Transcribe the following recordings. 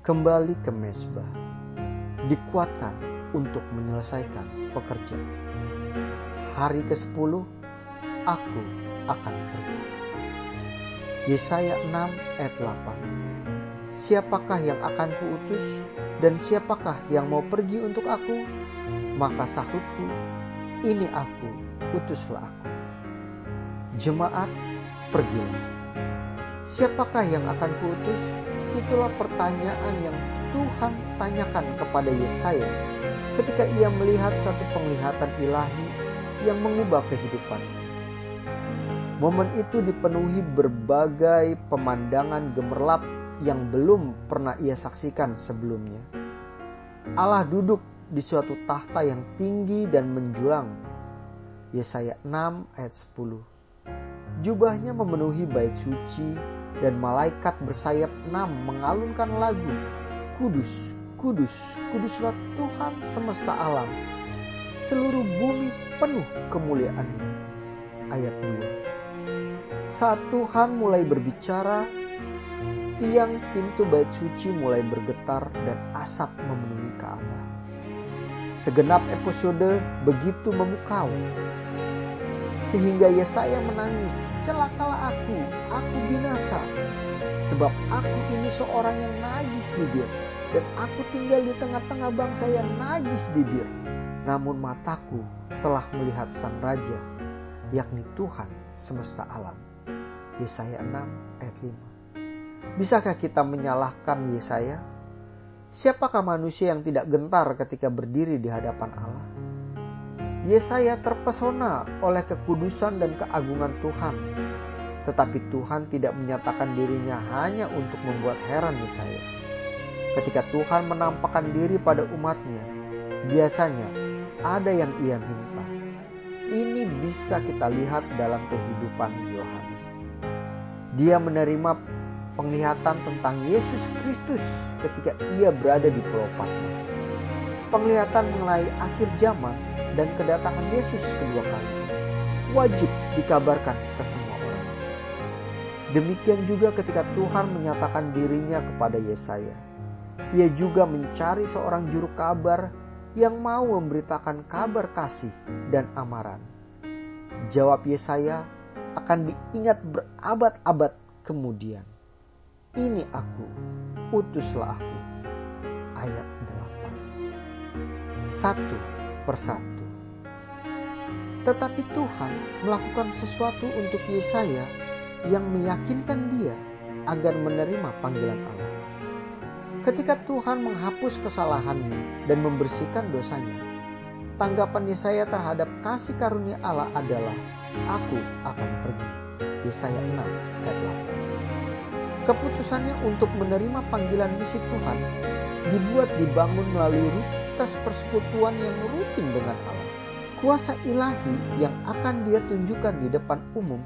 kembali ke mezbah, dikuatkan untuk menyelesaikan pekerjaan. Hari ke-10 aku akan pergi. Yesaya 6 ayat 8. Siapakah yang akan kuutus dan siapakah yang mau pergi untuk aku? Maka sahutku, ini aku, utuslah aku. Jemaat, pergilah. Siapakah yang akan kuutus? Itulah pertanyaan yang Tuhan tanyakan kepada Yesaya ketika ia melihat satu penglihatan ilahi yang mengubah kehidupannya. Momen itu dipenuhi berbagai pemandangan gemerlap yang belum pernah ia saksikan sebelumnya. Allah duduk di suatu tahta yang tinggi dan menjulang. Yesaya 6 ayat 10. Jubahnya memenuhi bait suci dan malaikat bersayap 6 mengalunkan lagu, Kudus, kudus, kuduslah Tuhan semesta alam. Seluruh bumi penuh kemuliaan-Nya. Ayat 2. Saat Tuhan mulai berbicara, tiang pintu bait suci mulai bergetar dan asap memenuhi Ka'bah. Segenap episode begitu memukau, sehingga Yesaya menangis, celakalah aku binasa. Sebab aku ini seorang yang najis bibir, dan aku tinggal di tengah-tengah bangsa yang najis bibir. Namun mataku telah melihat Sang Raja, yakni Tuhan semesta alam. Yesaya 6 ayat 5. Bisakah kita menyalahkan Yesaya? Siapakah manusia yang tidak gentar ketika berdiri di hadapan Allah? Yesaya terpesona oleh kekudusan dan keagungan Tuhan. Tetapi Tuhan tidak menyatakan dirinya hanya untuk membuat heran Yesaya. Ketika Tuhan menampakkan diri pada umatnya, biasanya ada yang ia minta. Ini bisa kita lihat dalam kehidupan Yohanes. Dia menerima penglihatan tentang Yesus Kristus ketika ia berada di Pulau Patmos. Penglihatan mengenai akhir zaman dan kedatangan Yesus kedua kali wajib dikabarkan ke semua orang. Demikian juga ketika Tuhan menyatakan dirinya kepada Yesaya. Ia juga mencari seorang juru kabar yang mau memberitakan kabar kasih dan amaran. Jawab Yesaya akan diingat berabad-abad kemudian. Ini aku, utuslah aku. Ayat 8. Satu persatu. Tetapi Tuhan melakukan sesuatu untuk Yesaya yang meyakinkan dia agar menerima panggilan Allah. Ketika Tuhan menghapus kesalahannya dan membersihkan dosanya, tanggapan Yesaya terhadap kasih karunia Allah adalah, aku akan pergi. Yesaya 6 ayat 8. Keputusannya untuk menerima panggilan misi Tuhan dibangun melalui rutinitas persekutuan yang rutin dengan Allah. Kuasa ilahi yang akan dia tunjukkan di depan umum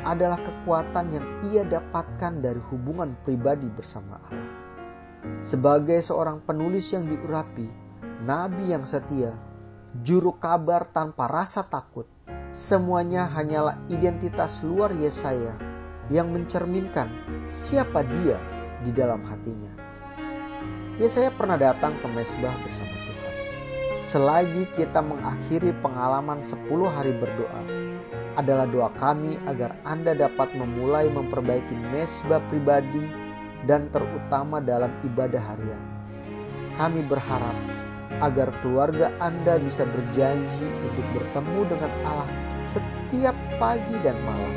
adalah kekuatan yang ia dapatkan dari hubungan pribadi bersama Allah. Sebagai seorang penulis yang diurapi, nabi yang setia, juru kabar tanpa rasa takut, semuanya hanyalah identitas luar Yesaya yang mencerminkan siapa dia di dalam hatinya. Yesaya pernah datang ke mezbah bersama Tuhan. Selagi kita mengakhiri pengalaman 10 hari berdoa, adalah doa kami agar Anda dapat memulai memperbaiki mezbah pribadi dan terutama dalam ibadah harian. Kami berharap agar keluarga Anda bisa berjanji untuk bertemu dengan Allah setiap pagi dan malam.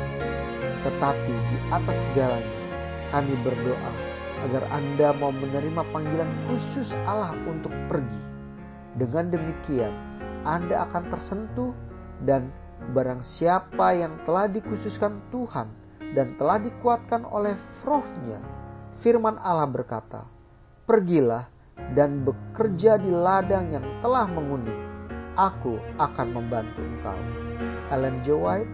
Tetapi di atas segalanya, kami berdoa agar Anda mau menerima panggilan khusus Allah untuk pergi. Dengan demikian, Anda akan tersentuh dan barang siapa yang telah dikhususkan Tuhan dan telah dikuatkan oleh Roh-Nya, firman Allah berkata, pergilah dan bekerja di ladang yang telah menguning. Aku akan membantu engkau. Ellen G. White,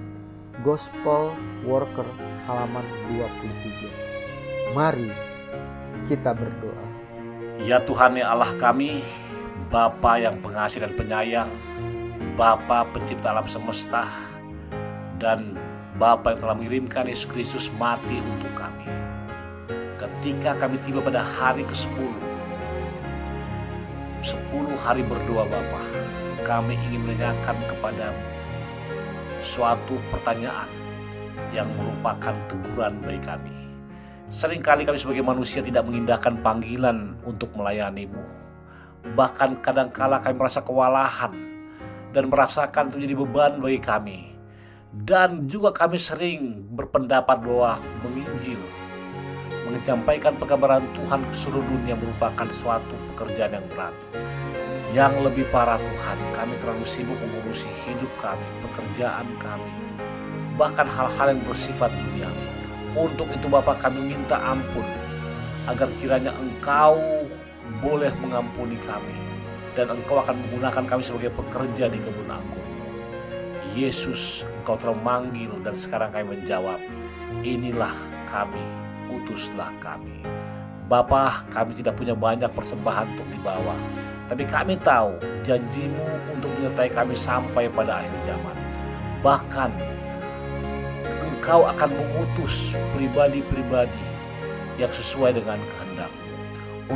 Gospel Worker, halaman 23. Mari kita berdoa. Ya Tuhan ya Allah kami, Bapa yang pengasih dan penyayang, Bapa pencipta alam semesta, dan Bapa yang telah mengirimkan Yesus Kristus mati untuk kami. ketika kami tiba pada hari ke-10, 10 hari berdoa Bapa, kami ingin menanyakan kepadamu suatu pertanyaan yang merupakan teguran bagi kami. Seringkali kami sebagai manusia tidak mengindahkan panggilan untuk melayani-Mu. Bahkan kadangkala kami merasa kewalahan dan merasakan itu menjadi beban bagi kami. Dan juga kami sering berpendapat bahwa menginjil, menyampaikan pengabaran Tuhan ke seluruh dunia merupakan suatu pekerjaan yang berat. Yang lebih parah Tuhan, kami terlalu sibuk mengurusi hidup kami, pekerjaan kami, bahkan hal-hal yang bersifat duniawi. Untuk itu Bapa, kami minta ampun agar kiranya Engkau boleh mengampuni kami dan Engkau akan menggunakan kami sebagai pekerja di kebun anggur. Yesus, Engkau telah memanggil dan sekarang kami menjawab, inilah kami, utuslah kami. Bapa, kami tidak punya banyak persembahan untuk dibawa, tapi kami tahu janji-Mu untuk menyertai kami sampai pada akhir zaman. Bahkan Engkau akan mengutus pribadi-pribadi yang sesuai dengan kehendak-Mu.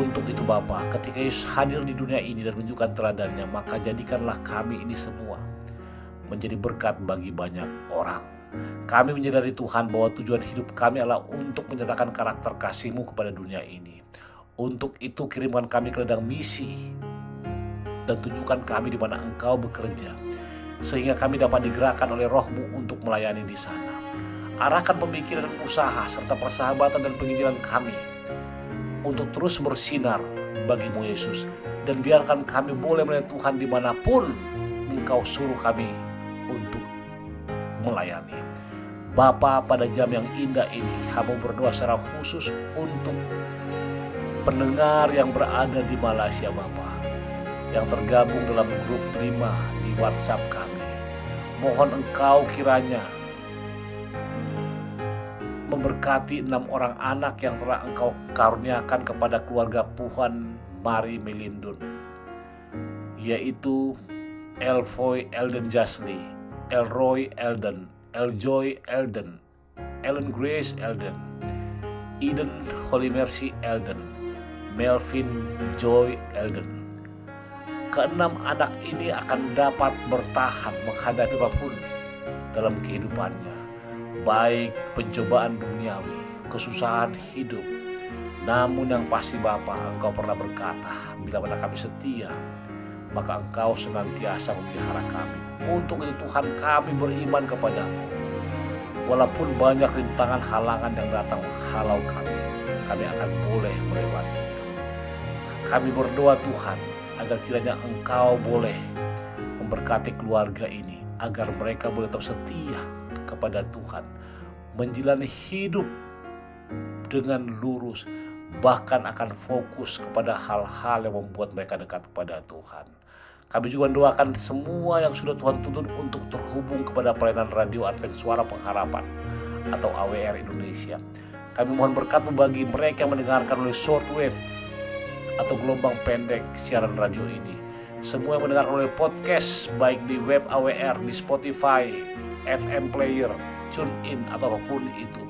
Untuk itu Bapa, ketika Yesus hadir di dunia ini dan menunjukkan teladannya, maka jadikanlah kami ini semua menjadi berkat bagi banyak orang. Kami menyadari Tuhan bahwa tujuan hidup kami adalah untuk menyatakan karakter kasih-Mu kepada dunia ini. Untuk itu kirimkan kami ke ladang misi dan tunjukkan kami di mana Engkau bekerja, sehingga kami dapat digerakkan oleh Roh-Mu untuk melayani di sana. Arahkan pemikiran dan usaha serta persahabatan dan penginjilan kami untuk terus bersinar bagi-Mu Yesus, dan biarkan kami boleh melihat Tuhan dimanapun Engkau suruh kami untuk melayani. Bapa, pada jam yang indah ini hamba berdoa secara khusus untuk pendengar yang berada di Malaysia Bapa, yang tergabung dalam grup 5 di WhatsApp kami. Mohon Engkau kiranya memberkati 6 orang anak yang telah Engkau karuniakan kepada keluarga Puan Mari Melindun, yaitu Elfoy Elden Jasli, Elroy Elden, Eljoy Elden, Ellen Grace Elden, Eden Holy Mercy Elden, Melvin Joy Elden. Keenam anak ini akan dapat bertahan menghadapi apapun dalam kehidupannya, baik pencobaan duniawi, kesusahan hidup. Namun yang pasti Bapa, Engkau pernah berkata, bila mana kami setia, maka Engkau senantiasa memelihara kami. Untuk itu Tuhan, kami beriman kepadamu. Walaupun banyak rintangan halangan yang datang menghalau kami akan boleh melewatinya. Kami berdoa Tuhan, agar kiranya Engkau boleh memberkati keluarga ini, agar mereka boleh tetap setia kepada Tuhan, menjalani hidup dengan lurus, bahkan akan fokus kepada hal-hal yang membuat mereka dekat kepada Tuhan. Kami juga mendoakan semua yang sudah Tuhan tuntun untuk terhubung kepada pelayanan radio Advent Suara Pengharapan atau AWR Indonesia. Kami mohon berkat-Mu bagi mereka yang mendengarkan oleh shortwave atau gelombang pendek siaran radio ini. Semua yang mendengarkan oleh podcast, baik di web AWR, di Spotify, FM Player, TuneIn, atau apapun itu.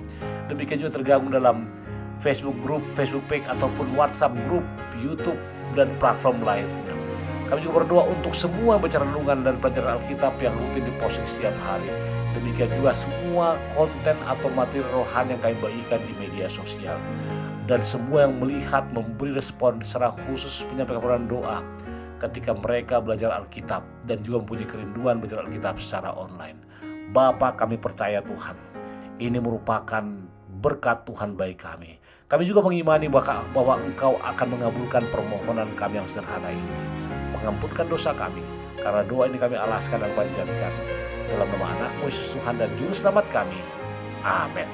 Demikian juga tergabung dalam Facebook group, Facebook page, ataupun WhatsApp group, YouTube, dan platform lainnya. Kami juga berdoa untuk semua yang baca renungan dan pelajaran Alkitab yang rutin diposting setiap hari. Demikian juga semua konten atau materi rohani yang kami bagikan di media sosial. Dan semua yang melihat memberi respon secara khusus menyampaikan doa ketika mereka belajar Alkitab dan juga mempunyai kerinduan belajar Alkitab secara online. Bapa, kami percaya Tuhan, ini merupakan berkat Tuhan bagi kami. Kami juga mengimani bahwa Engkau akan mengabulkan permohonan kami yang sederhana ini. Mengampunkan dosa kami, karena doa ini kami alaskan dan panjatkan dalam nama Anak-Mu Yesus Tuhan dan Juru Selamat kami. Amin.